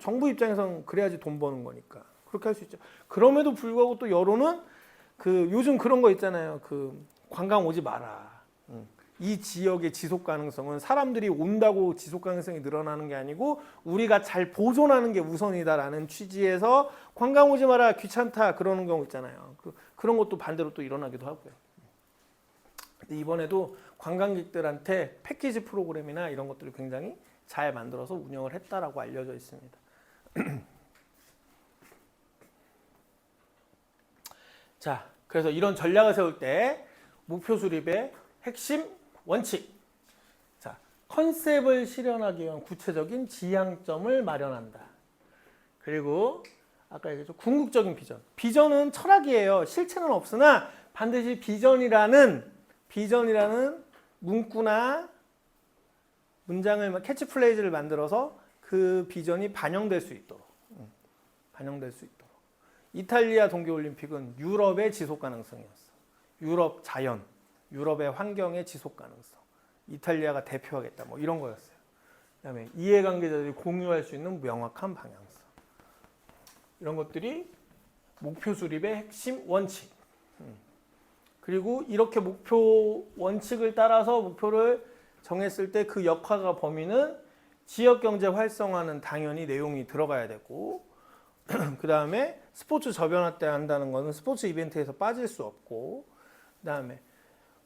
Speaker 1: 정부 입장에서는 그래야지 돈 버는 거니까 그렇게 할 수 있죠. 그럼에도 불구하고 또 여론은 요즘 그런 거 있잖아요. 관광 오지 마라. 이 지역의 지속 가능성은 사람들이 온다고 지속 가능성이 늘어나는 게 아니고 우리가 잘 보존하는 게 우선이다라는 취지에서 관광 오지 마라, 귀찮다 그러는 경우 있잖아요. 그런 것도 반대로 또 일어나기도 하고요. 근데 이번에도 관광객들한테 패키지 프로그램이나 이런 것들을 굉장히 잘 만들어서 운영을 했다라고 알려져 있습니다. 자, 그래서 이런 전략을 세울 때 목표 수립의 핵심 원칙. 자, 컨셉을 실현하기 위한 구체적인 지향점을 마련한다. 그리고 아까 얘기했죠. 궁극적인 비전. 비전은 철학이에요. 실체는 없으나 반드시 비전이라는 문구나 문장을 캐치프레이즈를 만들어서 그 비전이 반영될 수 있도록. 이탈리아 동계올림픽은 유럽의 지속 가능성이었어. 유럽 자연, 유럽의 환경의 지속 가능성. 이탈리아가 대표하겠다. 이런 거였어요. 그다음에 이해관계자들이 공유할 수 있는 명확한 방향성. 이런 것들이 목표 수립의 핵심 원칙. 그리고 이렇게 목표 원칙을 따라서 목표를 정했을 때 그 역할과 범위는 지역경제 활성화는 당연히 내용이 들어가야 되고 그 다음에 스포츠 저변화 때 한다는 것은 스포츠 이벤트에서 빠질 수 없고 그 다음에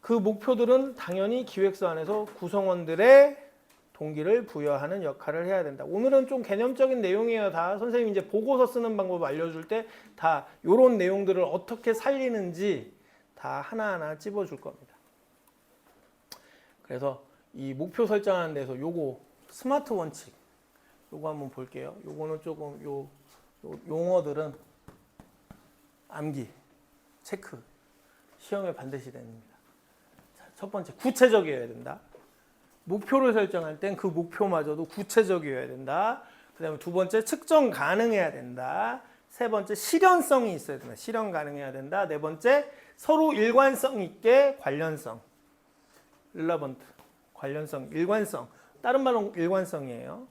Speaker 1: 그 목표들은 당연히 기획서 안에서 구성원들의 동기를 부여하는 역할을 해야 된다. 오늘은 좀 개념적인 내용이에요. 다 선생님이 이제 보고서 쓰는 방법 알려줄 때 다 이런 내용들을 어떻게 살리는지 다 하나하나 찝어줄 겁니다. 그래서 이 목표 설정하는 데서 요거 스마트 원칙 요거 한번 볼게요. 요거는 조금 요 용어들은 암기, 체크, 시험에 반드시 됩니다. 자, 첫 번째, 구체적이어야 된다. 목표를 설정할 땐 그 목표마저도 구체적이어야 된다. 그 다음에 두 번째, 측정 가능해야 된다. 세 번째, 실현성이 있어야 된다. 실현 가능해야 된다. 네 번째, 서로 일관성 있게 관련성. relevant, 관련성, 일관성. 다른 말로 일관성이에요.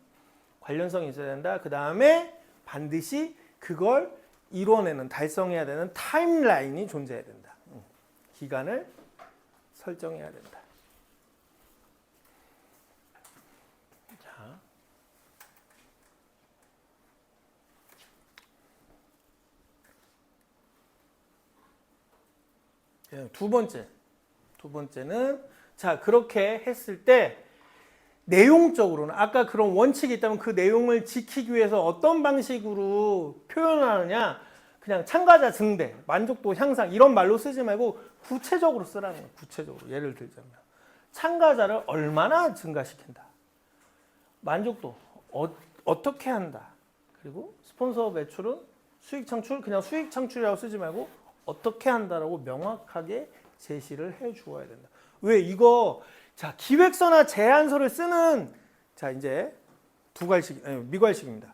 Speaker 1: 관련성이 있어야 된다. 그 다음에 반드시 그걸 이뤄내는, 달성해야 되는 타임라인이 존재해야 된다. 기간을 설정해야 된다. 자, 두 번째는 자, 그렇게 했을 때 내용적으로는 아까 그런 원칙이 있다면 그 내용을 지키기 위해서 어떤 방식으로 표현하느냐, 그냥 참가자 증대, 만족도 향상 이런 말로 쓰지 말고 구체적으로 쓰라는 거예요. 구체적으로. 예를 들자면 참가자를 얼마나 증가시킨다, 만족도 어떻게 한다, 그리고 스폰서 매출은 수익 창출, 그냥 수익 창출이라고 쓰지 말고 어떻게 한다라고 명확하게 제시를 해 주어야 된다. 왜 이거 자, 기획서나 제안서를 쓰는 자, 이제 미괄식입니다.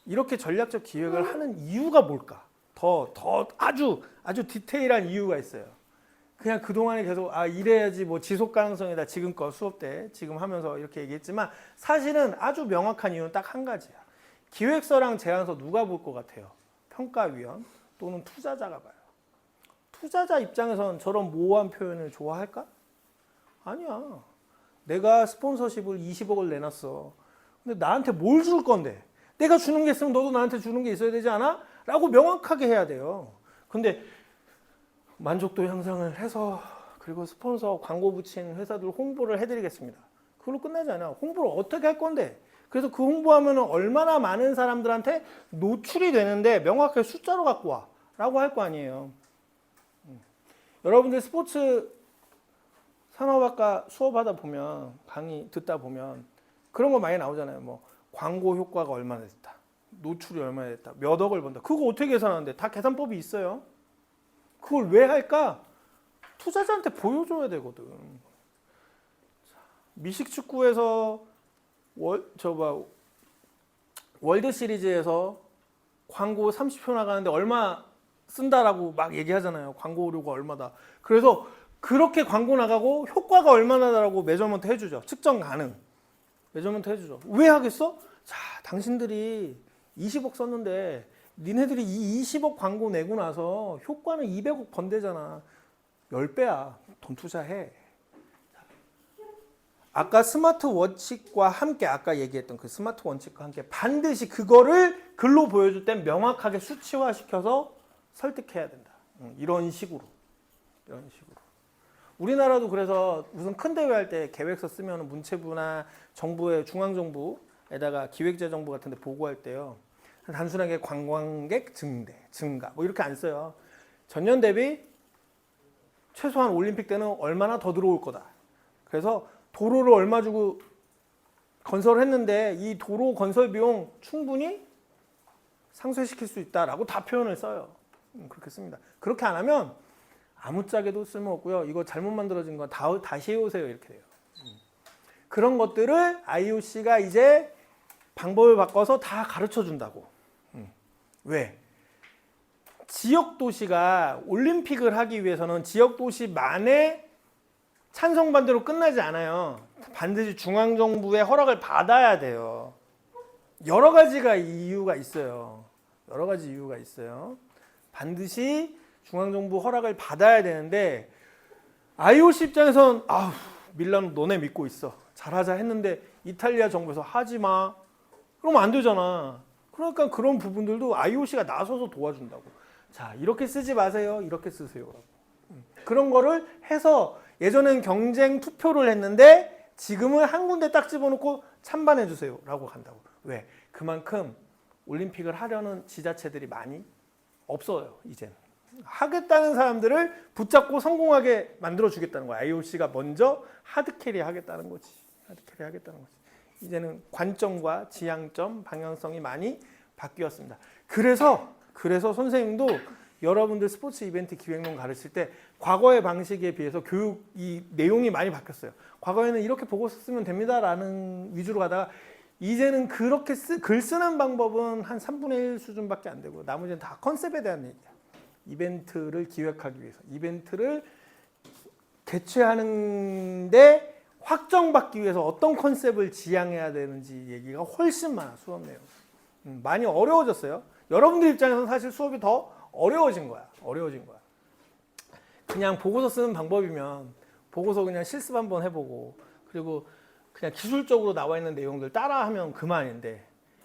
Speaker 1: 이렇게 전략적 기획을 하는 이유가 뭘까? 더 아주 디테일한 이유가 있어요. 그냥 그동안에 계속 이래야지 지속 가능성이다. 지금껏 수업 때 지금 하면서 이렇게 얘기했지만 사실은 아주 명확한 이유는 딱 한 가지야. 기획서랑 제안서 누가 볼 것 같아요? 평가위원 또는 투자자가 봐요. 투자자 입장에서는 저런 모호한 표현을 좋아할까? 아니야. 내가 스폰서십을 20억을 내놨어. 근데 나한테 뭘 줄 건데? 내가 주는 게 있으면 너도 나한테 주는 게 있어야 되지 않아? 라고 명확하게 해야 돼요. 근데 만족도 향상을 해서 그리고 스폰서 광고 붙인 회사들 홍보를 해드리겠습니다. 그걸로 끝나지 않아. 홍보를 어떻게 할 건데? 그래서 그 홍보하면 얼마나 많은 사람들한테 노출이 되는데 명확하게 숫자로 갖고 와 라고 할 거 아니에요. 여러분들 스포츠 산업학과 수업하다 보면 강의 듣다 보면 그런 거 많이 나오잖아요. 뭐 광고 효과가 얼마나 됐다. 노출이 얼마나 됐다. 몇 억을 번다. 그거 어떻게 계산하는데? 다 계산법이 있어요. 그걸 왜 할까? 투자자한테 보여줘야 되거든. 미식축구에서 월드 시리즈에서 광고 30표 나가는데 얼마 쓴다라고 막 얘기하잖아요. 광고료가 얼마다. 그래서 그렇게 광고 나가고 효과가 얼마나다라고 매저먼트 해주죠. 측정 가능. 매저먼트 해주죠. 왜 하겠어? 자, 당신들이 20억 썼는데 니네들이 이 20억 광고 내고 나서 효과는 200억 번대잖아. 10배야. 돈 투자해. 아까 스마트워치과 함께 아까 얘기했던 그 스마트워치과 함께 반드시 그거를 글로 보여줄 땐 명확하게 수치화시켜서 설득해야 된다. 이런 식으로. 우리나라도 그래서 무슨 큰 대회 할 때 계획서 쓰면 문체부나 정부의 중앙정부에다가 기획재정부 같은 데 보고할 때요. 단순하게 관광객 증가 뭐 이렇게 안 써요. 전년 대비 최소한 올림픽 때는 얼마나 더 들어올 거다. 그래서 도로를 얼마 주고 건설했는데 이 도로 건설 비용 충분히 상쇄시킬 수 있다라고 다 표현을 써요. 그렇게 씁니다. 그렇게 안 하면 아무짝에도 쓸모없고요. 이거 잘못 만들어진 거 다시 해오세요. 이렇게 돼요. 그런 것들을 IOC가 이제 방법을 바꿔서 다 가르쳐 준다고. 왜? 지역 도시가 올림픽을 하기 위해서는 지역 도시만의 찬성반대로 끝나지 않아요. 반드시 중앙정부의 허락을 받아야 돼요. 여러 가지가 이유가 있어요. 반드시 중앙정부 허락을 받아야 되는데 IOC 입장에선 밀라노 너네 믿고 있어. 잘하자 했는데 이탈리아 정부에서 하지 마. 그러면 안 되잖아. 그러니까 그런 부분들도 IOC가 나서서 도와준다고. 자, 이렇게 쓰지 마세요. 이렇게 쓰세요. 그런 거를 해서 예전엔 경쟁 투표를 했는데 지금은 한 군데 딱 집어넣고 찬반해 주세요 라고 간다고. 왜? 그만큼 올림픽을 하려는 지자체들이 많이 없어요. 이젠 하겠다는 사람들을 붙잡고 성공하게 만들어 주겠다는 거야. IOC가 먼저 하드캐리 하겠다는 거지. 이제는 관점과 지향점, 방향성이 많이 바뀌었습니다. 그래서 선생님도 여러분들 스포츠 이벤트 기획론 가르칠 때 과거의 방식에 비해서 교육 이 내용이 많이 바뀌었어요. 과거에는 이렇게 보고서 쓰면 됩니다라는 위주로 가다가 이제는 그렇게 글 쓰는 방법은 한 3분의 1 수준밖에 안 되고 나머지는 다 컨셉에 대한 얘기야. 이벤트를 기획하기 위해서 이벤트를 개최하는데 확정받기 위해서 어떤 컨셉을 지향해야 되는지 얘기가 훨씬 많아. 수업 내용 많이 어려워졌어요. 여러분들 입장에서는 사실 수업이 더 어려워진 거야. 그냥 보고서 쓰는 방법이면 보고서 그냥 실습 한번 해보고 그리고 그냥 기술적으로 나와 있는 내용들 따라하면 그만인데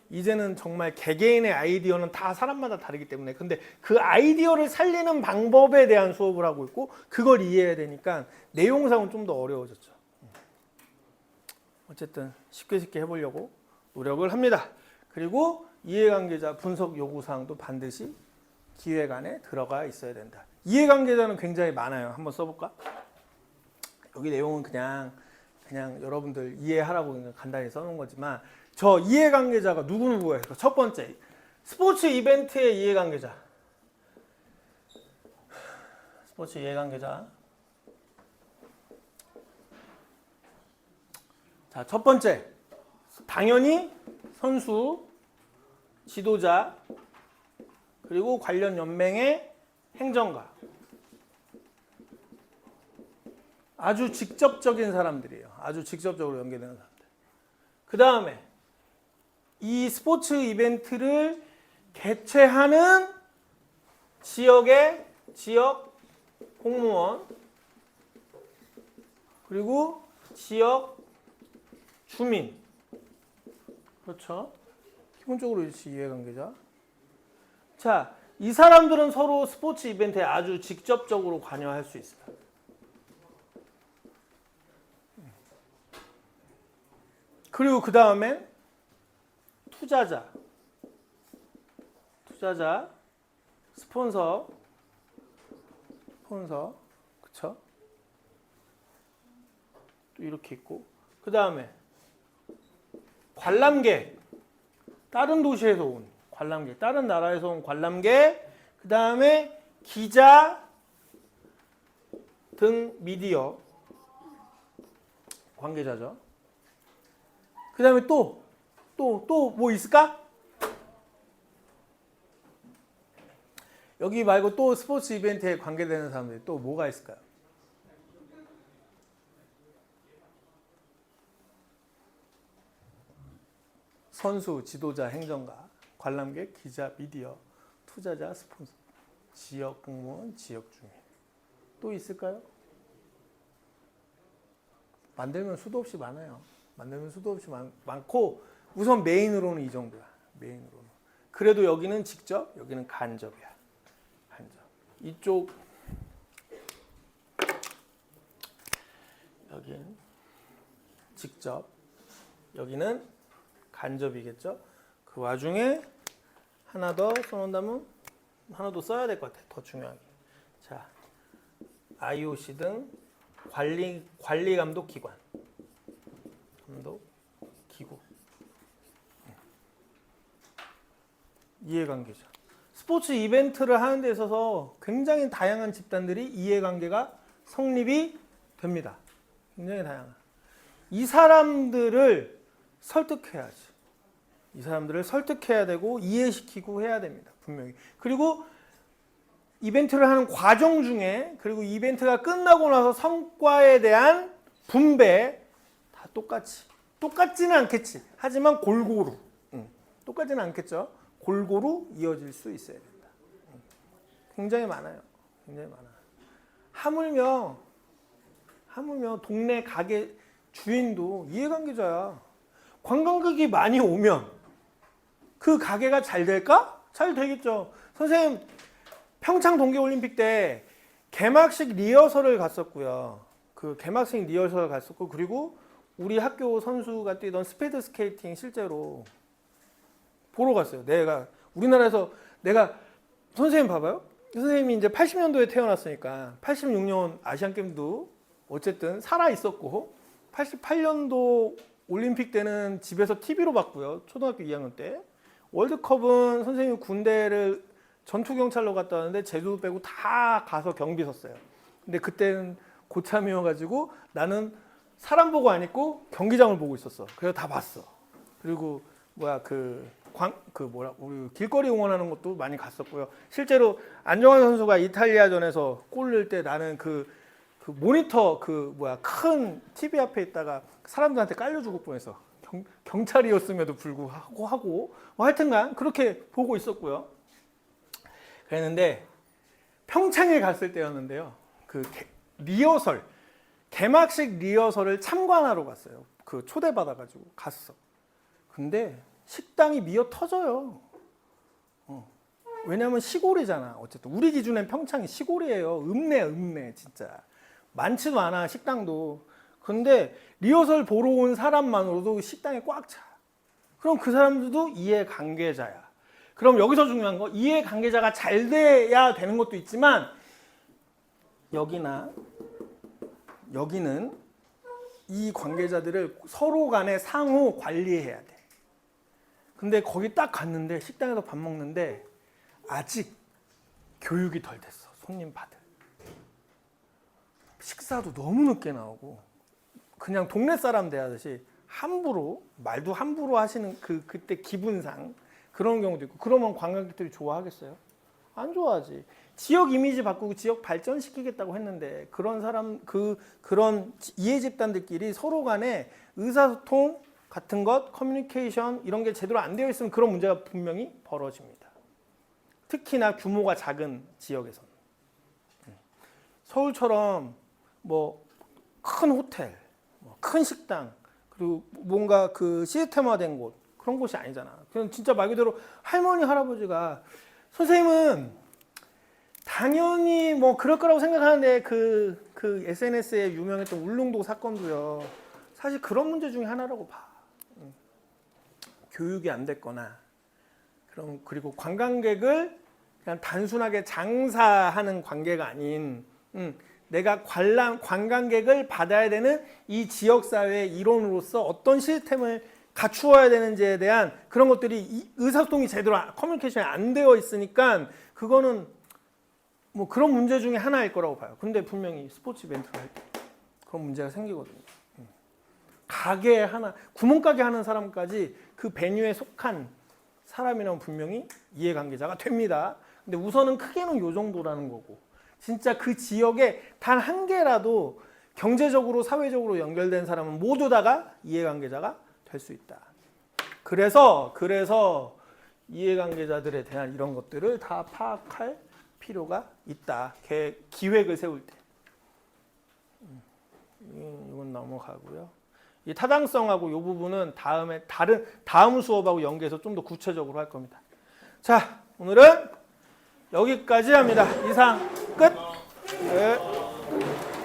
Speaker 1: 이제는 정말 개개인의 아이디어는 다 사람마다 다르기 때문에 근데 그 아이디어를 살리는 방법에 대한 수업을 하고 있고 그걸 이해해야 되니까 내용상은 좀 더 어려워졌죠. 어쨌든 쉽게 해보려고 노력을 합니다. 그리고 이해관계자 분석 요구사항도 반드시 기획 안에 들어가 있어야 된다. 이해관계자는 굉장히 많아요. 한번 써볼까? 여기 내용은 그냥 여러분들 이해하라고 그냥 간단히 써놓은 거지만 저 이해관계자가 누구예요? 첫 번째, 스포츠 이벤트의 이해관계자. 자, 첫 번째, 당연히 선수, 지도자, 그리고 관련 연맹의 행정가. 아주 직접적인 사람들이에요. 아주 직접적으로 연계되는 사람들. 그 다음에 이 스포츠 이벤트를 개최하는 지역 공무원, 그리고 지역 주민. 그렇죠? 기본적으로 일치 이해관계자. 자, 이 사람들은 서로 스포츠 이벤트에 아주 직접적으로 관여할 수 있어요. 그리고 그 다음에 투자자, 스폰서, 그쵸? 또 이렇게 있고, 그 다음에 관람객, 다른 도시에서 온 관람객, 다른 나라에서 온 관람객, 그 다음에 기자 등 미디어 관계자죠. 그 다음에 또 뭐 있을까? 여기 말고 또 스포츠 이벤트에 관계되는 사람들이 또 뭐가 있을까요? 선수, 지도자, 행정가, 관람객, 기자, 미디어, 투자자, 스폰서, 지역 공무원, 지역 주민. 또 있을까요? 만들면 수도 없이 많아요. 많고 우선 메인으로는 이 정도야. 메인으로는. 그래도 여기는 직접, 여기는 간접이야. 간접. 이쪽 여기는 직접, 여기는 간접이겠죠. 그 와중에 하나 더 써놓는다면 하나 더 써야 될 것 같아. 더 중요하게. 자, IOC 등 관리 감독 기관, 감독 기구. 이해관계자. 스포츠 이벤트를 하는 데 있어서 굉장히 다양한 집단들이 이해관계가 성립이 됩니다. 굉장히 다양한. 이 사람들을 설득해야지. 이 사람들을 설득해야 되고 이해시키고 해야 됩니다. 분명히. 그리고 이벤트를 하는 과정 중에, 그리고 이벤트가 끝나고 나서 성과에 대한 분배 다 똑같지는 않겠지. 하지만 골고루. 똑같지는 않겠죠. 골고루 이어질 수 있어야 된다. 굉장히 많아요. 굉장히 많아. 하물며 동네 가게 주인도 이해관계자야. 관광객이 많이 오면 그 가게가 잘 될까? 잘 되겠죠. 선생님 평창 동계올림픽 때 개막식 리허설을 갔었고요. 그 개막식 리허설을 갔었고, 그리고 우리 학교 선수가 뛰던 스피드 스케이팅 실제로 보러 갔어요. 우리나라에서 선생님 봐봐요. 선생님이 이제 80년도에 태어났으니까 86년 아시안 게임도 어쨌든 살아 있었고, 88년도 올림픽 때는 집에서 TV로 봤고요. 초등학교 2학년 때. 월드컵은 선생님이 군대를 전투경찰로 갔다 왔는데 제주도 빼고 다 가서 경비 섰어요. 근데 그때는 고참이어가지고 나는 사람 보고 안 있고 경기장을 보고 있었어. 그래서 다 봤어. 그리고 우리 길거리 응원하는 것도 많이 갔었고요. 실제로 안정환 선수가 이탈리아전에서 골 넣을 때 나는 그 모니터 큰 TV 앞에 있다가 사람들한테 깔려주고 뻔했어. 경찰이었음에도 불구하고 하여튼간 그렇게 보고 있었고요. 그랬는데 평창에 갔을 때였는데요. 개막식 리허설을 참관하러 갔어요. 초대받아가지고 갔어. 근데 식당이 미어 터져요. 왜냐면 시골이잖아. 어쨌든 우리 기준엔 평창이 시골이에요. 읍내 진짜. 많지도 않아 식당도. 근데 리허설 보러 온 사람만으로도 식당이 꽉 차. 그럼 그 사람들도 이해관계자야. 그럼 여기서 중요한 거, 이해관계자가 잘 돼야 되는 것도 있지만 여기는 이 관계자들을 서로 간에 상호 관리해야 돼. 근데 거기 딱 갔는데 식당에서 밥 먹는데 아직 교육이 덜 됐어. 손님 받을. 식사도 너무 늦게 나오고 그냥 동네 사람 대하듯이 말도 함부로 하시는 그때 기분상 그런 경우도 있고. 그러면 관광객들이 좋아하겠어요? 안 좋아하지. 지역 이미지 바꾸고 지역 발전시키겠다고 했는데 그런 이해 집단들끼리 서로 간에 의사소통 같은 것, 커뮤니케이션 이런 게 제대로 안 되어 있으면 그런 문제가 분명히 벌어집니다. 특히나 규모가 작은 지역에서는. 서울처럼 뭐 큰 호텔, 큰 식당, 그리고 뭔가 그 시스템화된 곳, 그런 곳이 아니잖아. 그냥 진짜 말 그대로 할머니 할아버지가, 선생님은 당연히 뭐 그럴 거라고 생각하는데 그 SNS에 유명했던 울릉도 사건도요, 사실 그런 문제 중에 하나라고 봐. 교육이 안 됐거나, 그리고 관광객을 그냥 단순하게 장사하는 관계가 아닌, 내가 관광객을 받아야 되는 이 지역사회의 일원으로서 어떤 시스템을 갖추어야 되는지에 대한 그런 것들이 의사소통이 제대로 커뮤니케이션이 안 되어 있으니까 그거는 뭐 그런 문제 중에 하나일 거라고 봐요. 근데 분명히 스포츠 이벤트를 할 때 그런 문제가 생기거든요. 가게 하나, 구멍가게 하는 사람까지 그 베뉴에 속한 사람이라면 분명히 이해관계자가 됩니다. 근데 우선은 크게는 요 정도라는 거고, 진짜 그 지역에 단 한 개라도 경제적으로 사회적으로 연결된 사람은 모두 다가 이해관계자가 될 수 있다. 그래서 이해관계자들에 대한 이런 것들을 다 파악할 필요가 있다. 기획을 세울 때. 이건 넘어가고요. 이 타당성하고 이 부분은 다음 수업하고 연계해서 좀 더 구체적으로 할 겁니다. 자, 오늘은 여기까지 합니다. 이상 끝. 네.